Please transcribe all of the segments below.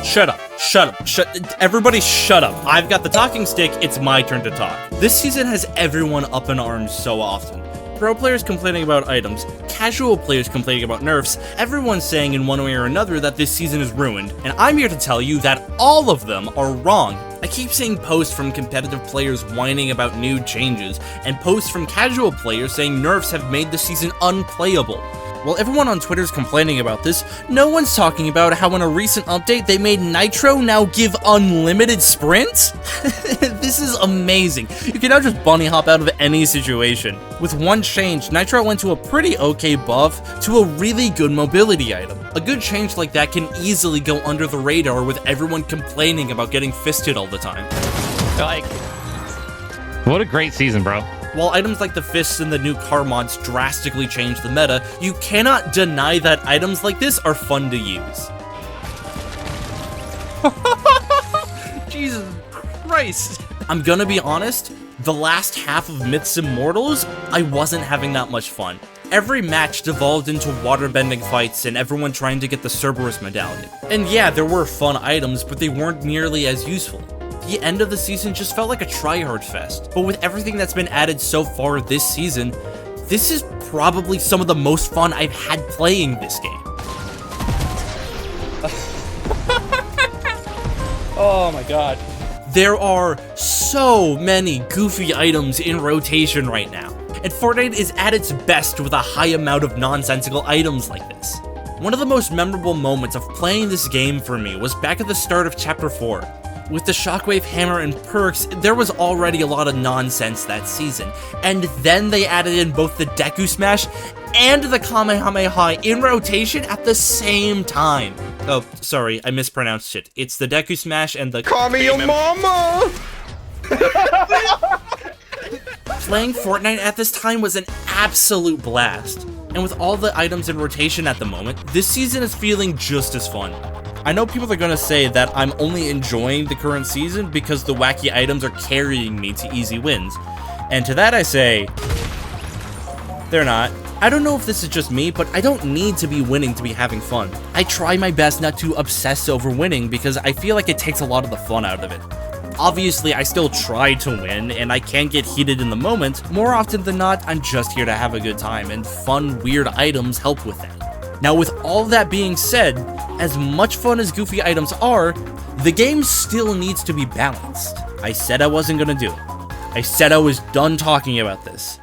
Shut up. Everybody shut up. I've got the talking stick, it's my turn to talk. This season has everyone up in arms so often. Pro players complaining about items, casual players complaining about nerfs, everyone's saying in one way or another that this season is ruined, and I'm here to tell you that all of them are wrong. I keep seeing posts from competitive players whining about new changes, and posts from casual players saying nerfs have made the season unplayable. While everyone on Twitter is complaining about this, no one's talking about how in a recent update they made Nitro now give unlimited sprints? This is amazing. You can now just bunny hop out of any situation. With one change, Nitro went to a pretty okay buff to a really good mobility item. A good change like that can easily go under the radar with everyone complaining about getting fisted all the time. Like, what a great season, bro. While items like the fists and the new car mods drastically change the meta, you cannot deny that items like this are fun to use. Jesus Christ. I'm gonna be honest, the last half of Myths Immortals, I wasn't having that much fun. Every match devolved into waterbending fights and everyone trying to get the Cerberus medallion. And yeah, there were fun items, but they weren't nearly as useful. The end of the season just felt like a tryhard fest, but with everything that's been added so far this season, this is probably some of the most fun I've had playing this game. Oh my god. There are so many goofy items in rotation right now, and Fortnite is at its best with a high amount of nonsensical items like this. One of the most memorable moments of playing this game for me was back at the start of Chapter 4. With the Shockwave Hammer and perks, there was already a lot of nonsense that season, and then they added in both the Deku Smash and the Kamehameha in rotation at the same time. Oh, sorry, I mispronounced it. It's the Deku Smash and the Kamehama! Playing Fortnite at this time was an absolute blast, and with all the items in rotation at the moment, this season is feeling just as fun. I know people are gonna say that I'm only enjoying the current season because the wacky items are carrying me to easy wins. And to that I say, they're not. I don't know if this is just me, but I don't need to be winning to be having fun. I try my best not to obsess over winning because I feel like it takes a lot of the fun out of it. Obviously, I still try to win, and I can get heated in the moment. More often than not, I'm just here to have a good time, and fun, weird items help with that. Now, with all that being said, as much fun as goofy items are, the game still needs to be balanced. I said I wasn't gonna do it. I said I was done talking about this.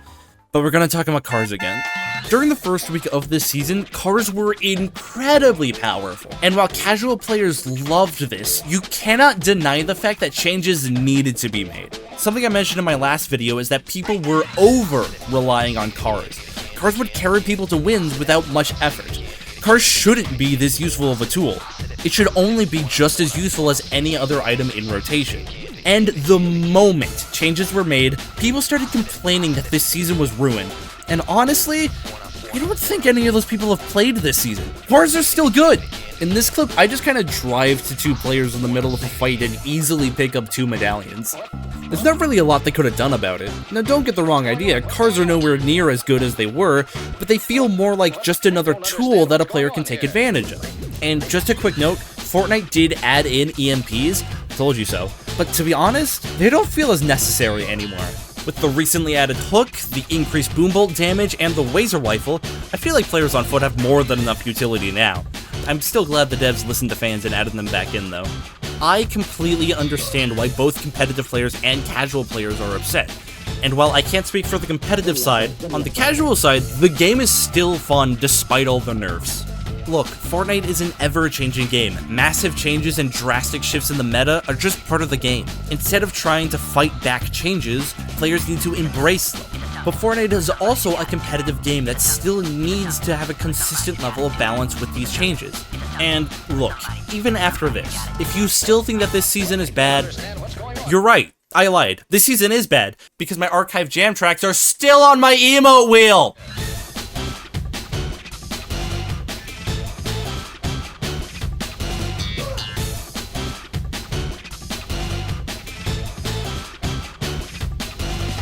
But we're gonna talk about cars again. During the first week of this season, cars were incredibly powerful. And while casual players loved this, you cannot deny the fact that changes needed to be made. Something I mentioned in my last video is that people were over-relying on cars. Cars would carry people to wins without much effort. Cars shouldn't be this useful of a tool. It should only be just as useful as any other item in rotation. And the moment changes were made, people started complaining that this season was ruined. And honestly, I don't think any of those people have played this season. Cars are still good. In this clip, I just kind of drive to two players in the middle of a fight and easily pick up 2 medallions. There's not really a lot they could have done about it. Now don't get the wrong idea, cars are nowhere near as good as they were, but they feel more like just another tool that a player can take advantage of. And just a quick note, Fortnite did add in EMPs, told you so, but to be honest, they don't feel as necessary anymore. With the recently added hook, the increased boom bolt damage, and the Wazer rifle, I feel like players on foot have more than enough utility now. I'm still glad the devs listened to fans and added them back in though. I completely understand why both competitive players and casual players are upset. And while I can't speak for the competitive side, on the casual side, the game is still fun despite all the nerfs. Look, Fortnite is an ever-changing game. Massive changes and drastic shifts in the meta are just part of the game. Instead of trying to fight back changes, players need to embrace them. But Fortnite is also a competitive game that still needs to have a consistent level of balance with these changes. And look, even after this, if you still think that this season is bad, you're right. I lied. This season is bad, because my archive jam tracks are still on my emote wheel!